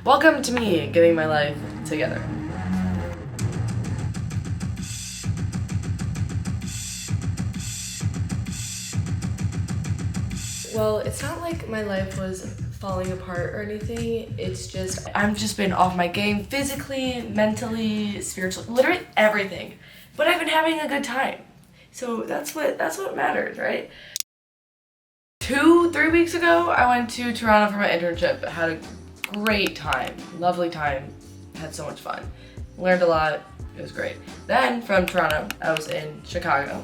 Welcome to me getting my life together. Well, it's not like my life was falling apart or anything. It's just, I've just been off my game physically, mentally, spiritually, literally everything. But I've been having a good time. So that's what matters, right? 2-3 weeks ago, I went to Toronto for my internship. Had a great time, lovely time, had so much fun. Learned a lot, it was great. Then from Toronto, I was in Chicago.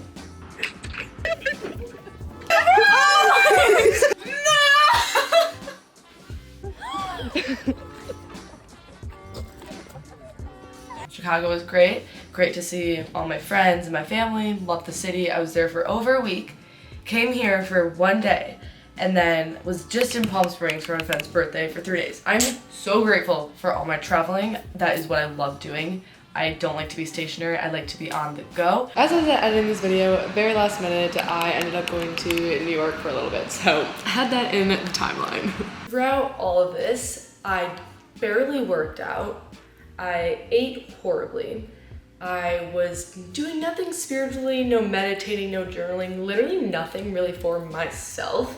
Chicago was great. Great to see all my friends and my family. Loved the city. I was there for over a week. Came here for 1 day and then was just in Palm Springs for my friend's birthday for 3 days. I'm so grateful for all my traveling. That is what I love doing. I don't like to be stationary. I like to be on the go. As I was editing this video, very last minute, I ended up going to New York for a little bit. So I had that in the timeline. Throughout all of this, I barely worked out. I ate horribly. I was doing nothing spiritually, no meditating, no journaling, literally nothing really for myself.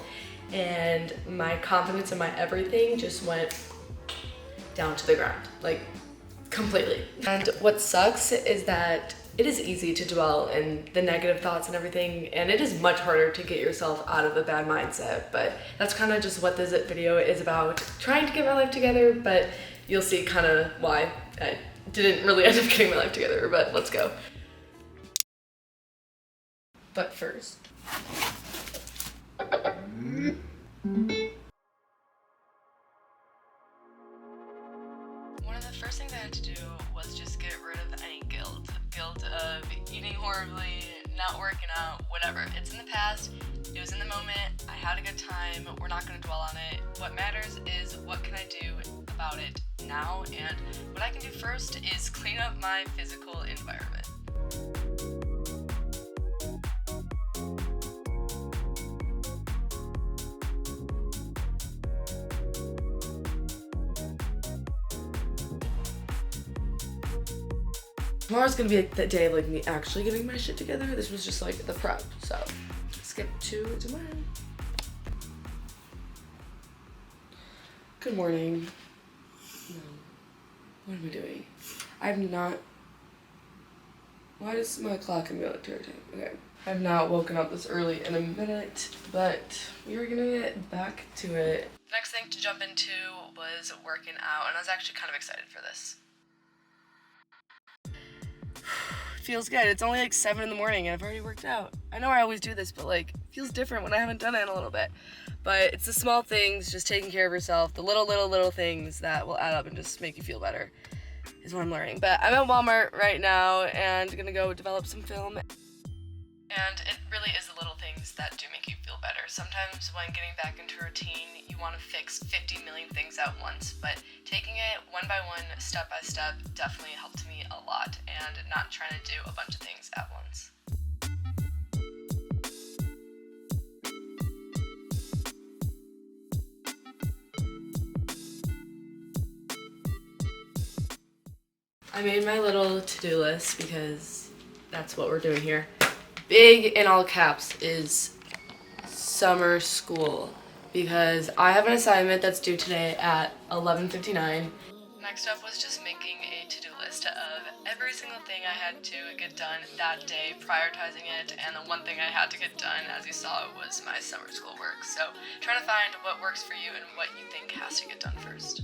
And my confidence and my everything just went down to the ground, like completely. And what sucks is that it is easy to dwell in the negative thoughts and everything, and it is much harder to get yourself out of a bad mindset. But that's kind of just what this video is about, trying to get my life together, but you'll see kind of why I didn't really end up getting my life together, but let's go. But first. One of the first things I had to do was just get rid of any guilt. Guilt of eating horribly, not working out, whatever. It's in the past, it was in the moment, I had a good time, we're not gonna dwell on it. What matters is what can I do about it now, and what I can do first is clean up my physical environment. Tomorrow's gonna be like the day of like me actually getting my shit together. This was just like the prep, so let's get to tomorrow. Good morning. No. What am I doing? I'm not. Why does my clock in me like irritating? Okay. I've not woken up this early in a minute, but we are gonna get back to it. The next thing to jump into was working out, and I was actually kind of excited for this. Feels good. It's only like 7 in the morning and I've already worked out. I know I always do this, but like, it feels different when I haven't done it in a little bit. But it's the small things, just taking care of yourself, the little things that will add up and just make you feel better is what I'm learning. But I'm at Walmart right now and gonna go develop some film. And it really is the little things that do make you feel better. Sometimes when getting back into routine, you want to fix 50 million things at once, but taking it one by one, step by step, definitely helped me a lot, and not trying to do a bunch of things at once. I made my little to-do list because that's what we're doing here. Big in all caps is summer school because I have an assignment that's due today at 11:59. Next up was just making a to-do list of every single thing I had to get done that day, prioritizing it, and the one thing I had to get done, as you saw, was my summer school work. So trying to find what works for you and what you think has to get done first.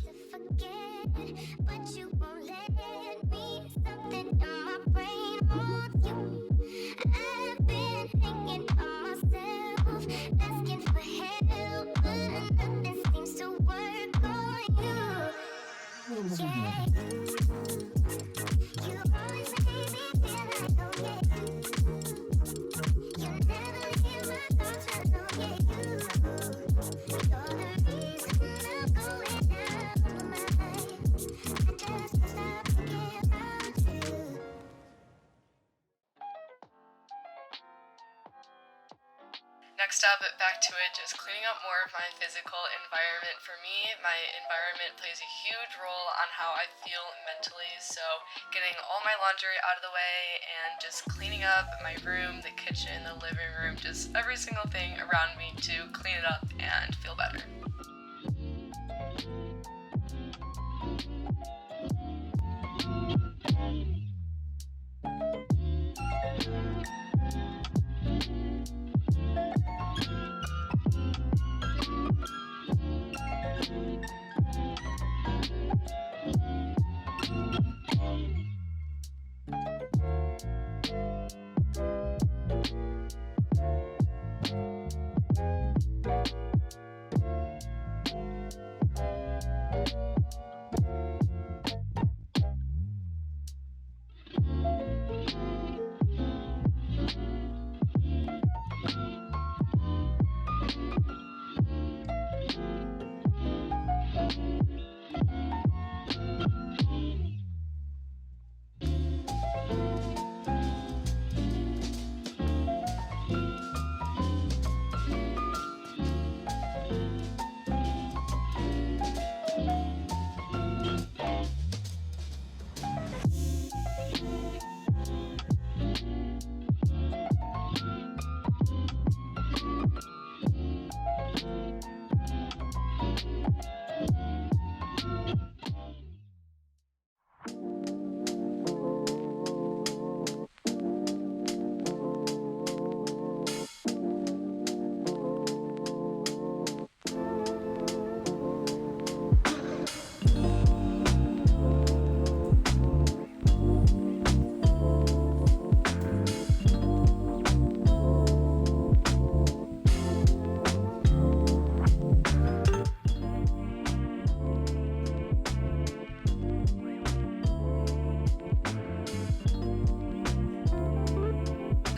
Next up, back to it, just cleaning up more of my physical environment. For me, my environment plays a huge role on how I feel mentally, so getting all my laundry out of the way and just cleaning up my room, the kitchen, the living room, just every single thing around me to clean it up and feel better.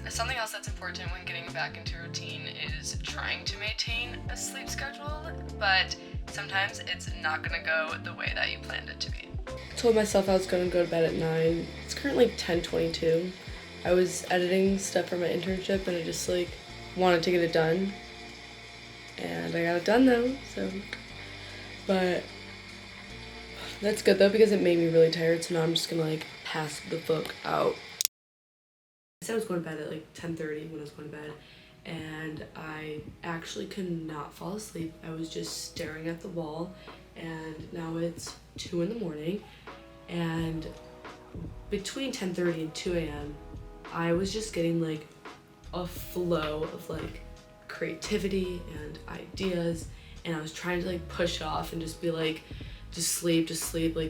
Something else that's important when getting back into routine is trying to maintain a sleep schedule, but sometimes it's not gonna go the way that you planned it to be. I told myself I was gonna go to bed at 9. It's currently 10:22. I was editing stuff for my internship and I just wanted to get it done. And I got it done though, so. But that's good though because it made me really tired, so now I'm just gonna pass the book out. I said I was going to bed at 10:30 when I was going to bed, and I actually could not fall asleep. I was just staring at the wall, and now it's 2 in the morning, and between 10:30 and 2 a.m. I was just getting a flow of creativity and ideas, and I was trying to push it off and just be just sleep,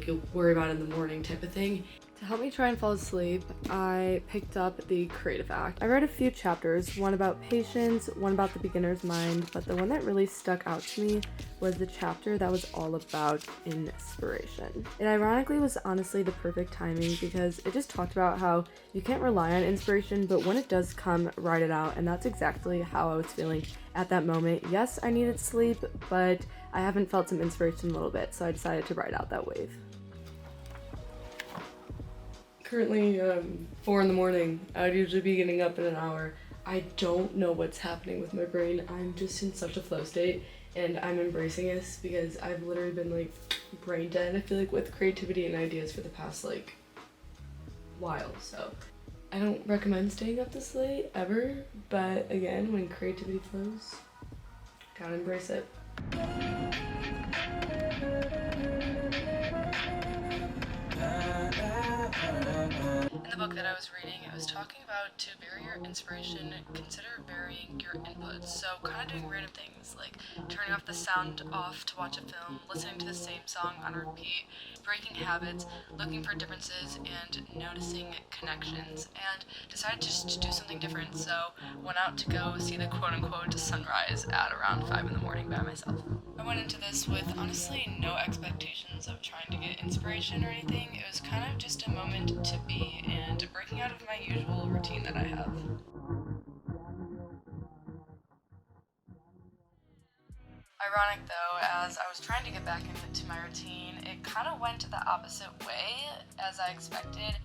you'll worry about it in the morning type of thing. To help me try and fall asleep, I picked up the Creative Act. I read a few chapters, one about patience, one about the beginner's mind, but the one that really stuck out to me was the chapter that was all about inspiration. It ironically was honestly the perfect timing because it just talked about how you can't rely on inspiration, but when it does come, write it out, and that's exactly how I was feeling at that moment. Yes, I needed sleep, but I haven't felt some inspiration in a little bit, so I decided to write out that wave. Currently 4 in the morning. I would usually be getting up in an hour. I don't know what's happening with my brain. I'm just in such a flow state, and I'm embracing this because I've literally been brain dead, I feel with creativity and ideas for the past while. So I don't recommend staying up this late ever, but again, when creativity flows, gotta embrace it. In the book that I was reading, it was talking about to vary your inspiration, consider varying your inputs. So kind of doing random things like turning off the sound off to watch a film, listening to the same song on repeat, breaking habits, looking for differences, and noticing connections, and decided just to do something different. So went out to go see the quote-unquote sunrise at around 5 in the morning by myself. I went into this with honestly no expectations of trying to get inspiration or anything. It was kind of just a moment to be and breaking out of my usual routine that I have. Ironic though, as I was trying to get back into my routine, it kind of went the opposite way as I expected.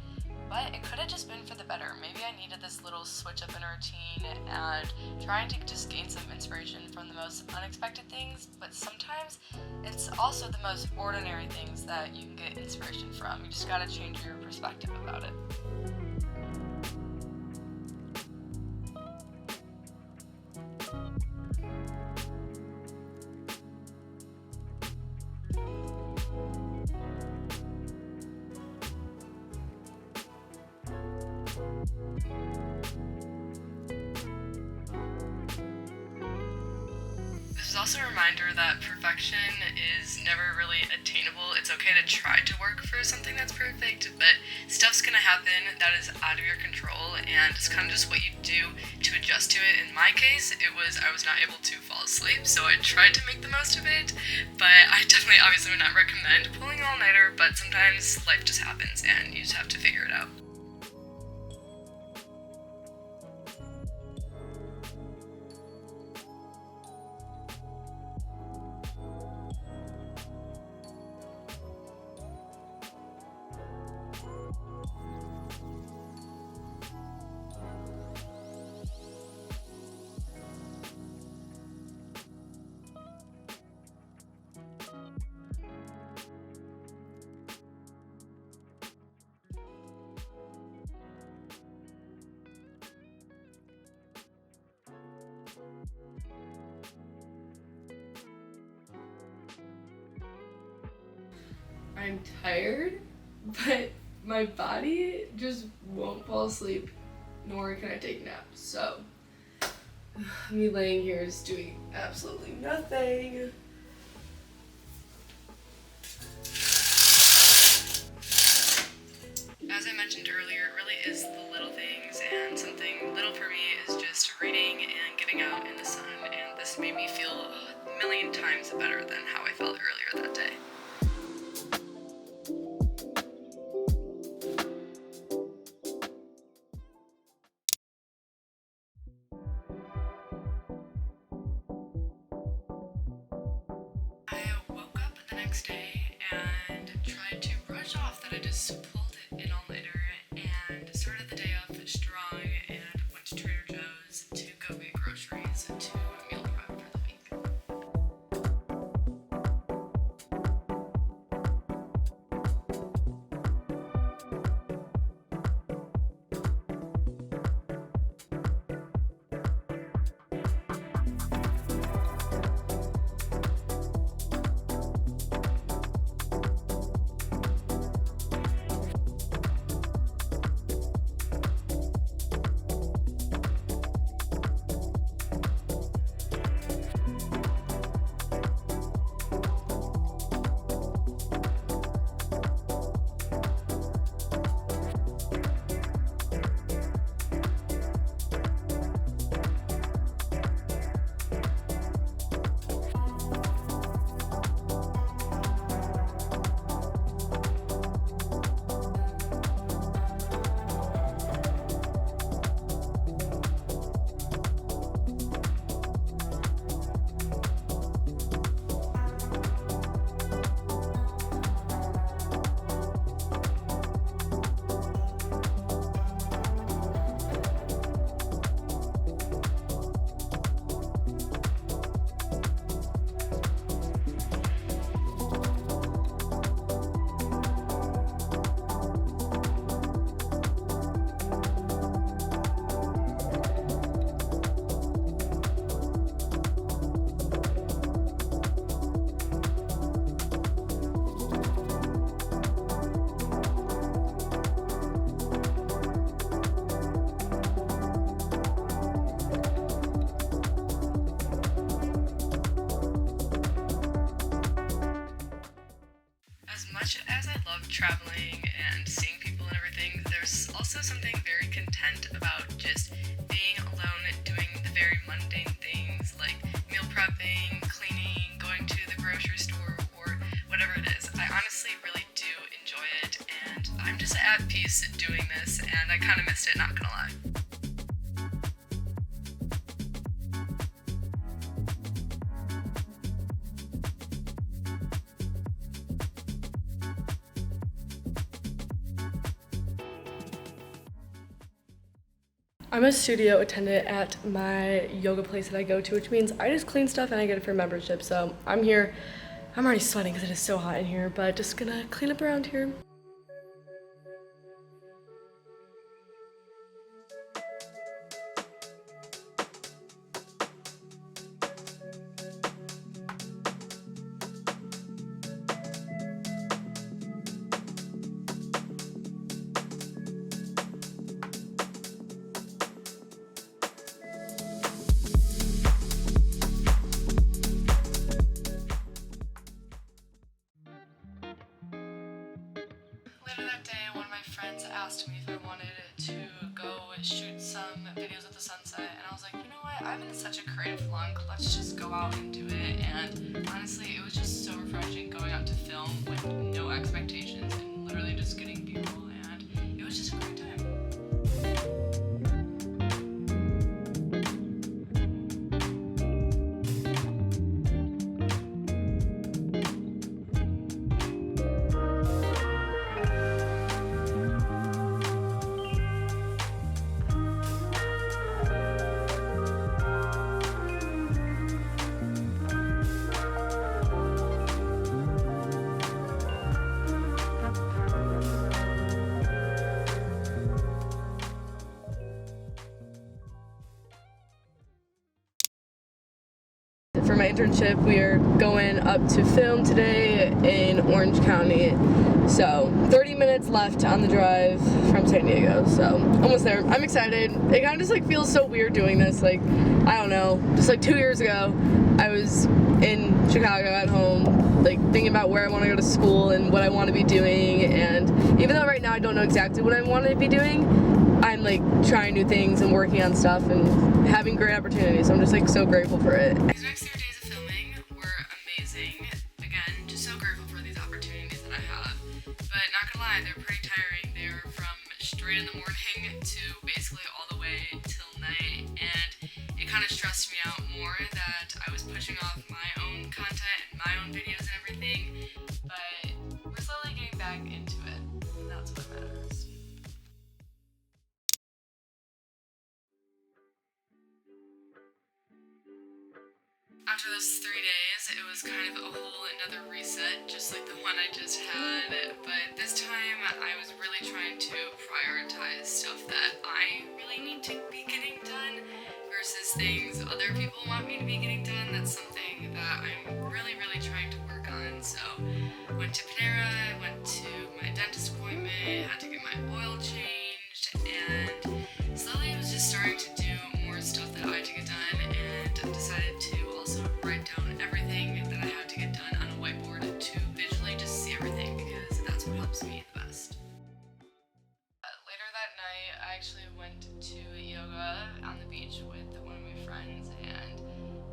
But it could have just been for the better. Maybe I needed this little switch up in a routine and trying to just gain some inspiration from the most unexpected things, but sometimes it's also the most ordinary things that you can get inspiration from. You just gotta change your perspective about it. This is also a reminder that perfection is never really attainable. It's okay to try to work for something that's perfect, but stuff's gonna happen that is out of your control, and it's kind of just what you do to adjust to it. In my case, I was not able to fall asleep, so I tried to make the most of it, but I definitely obviously would not recommend pulling an all-nighter, but sometimes life just happens and you just have to figure it out. I'm tired, but my body just won't fall asleep, nor can I take naps. So, me laying here is doing absolutely nothing. As I mentioned earlier, it really is the little things, and something little for me is just reading and getting out in the sun, and this made me feel a million times better than how I felt earlier that day. I woke up the next day and tried to brush off that I just pulled it in all-nighter and started the day off strong and went to Trader Joe's to go get groceries to meal prep for the week. Much as I love traveling and seeing people and everything, there's also something very content about just being alone, doing the very mundane things like meal prepping, cleaning, going to the grocery store, or whatever it is. I honestly really do enjoy it, and I'm just at peace doing this, and I kind of missed it, not gonna lie. I'm a studio attendant at my yoga place that I go to, which means I just clean stuff and I get it for membership. So I'm here. I'm already sweating because it is so hot in here, but just gonna clean up around here. Later that day, one of my friends asked me if I wanted to go shoot some videos of the sunset, and I was like, you know what, I'm in such a creative funk, let's just go out and do it. And honestly, it was just so refreshing going out to film with no expectations and literally just getting B-roll, and it was just a great time. For my internship, we are going up to film today in Orange County. So 30 minutes left on the drive from San Diego, so almost there. I'm excited. It kind of just like feels so weird doing this. Like, I don't know, just like 2 years ago, I was in Chicago at home, like thinking about where I want to go to school and what I want to be doing. And even though right now I don't know exactly what I want to be doing, I'm like trying new things and working on stuff and having great opportunities. I'm just like so grateful for it. These next 3 days of filming were amazing. Again, just so grateful for these opportunities that I have. But not gonna lie, they're pretty tiring. They're from straight in the morning to basically all the way till night. And it kind of stressed me out more that I was pushing off my own content and my own videos and everything. But we're slowly getting back into it. And that's what matters. After those 3 days, it was kind of a whole another reset, just like the one I just had, but this time I was really trying to prioritize stuff that I really need to be getting done versus things other people want me to be getting done. That's something that I'm really trying to work on. So went to Panera, went to my dentist appointment, had to get my oil changed, and slowly I was just starting to do more stuff that I had to get done, and I decided to also write down everything that I had to get done on a whiteboard to visually just see everything, because that's what helps me the best. Later that night, I actually went to yoga on the beach with one of my friends, and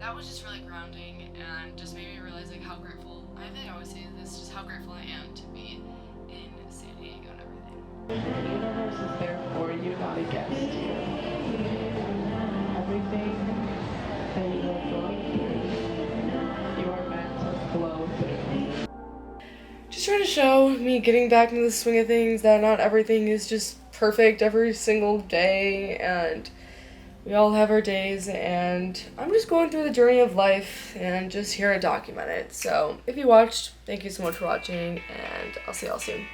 that was just really grounding and just made me realize like how grateful, I think I always say this, just how grateful I am to be in San Diego and everything. The universe is there for you, not against you. Everything that you are going through, you are meant to flow through. Just trying to show me getting back into the swing of things, that not everything is just perfect every single day, and we all have our days, and I'm just going through the journey of life and just here to document it. So if you watched, thank you so much for watching, and I'll see y'all soon.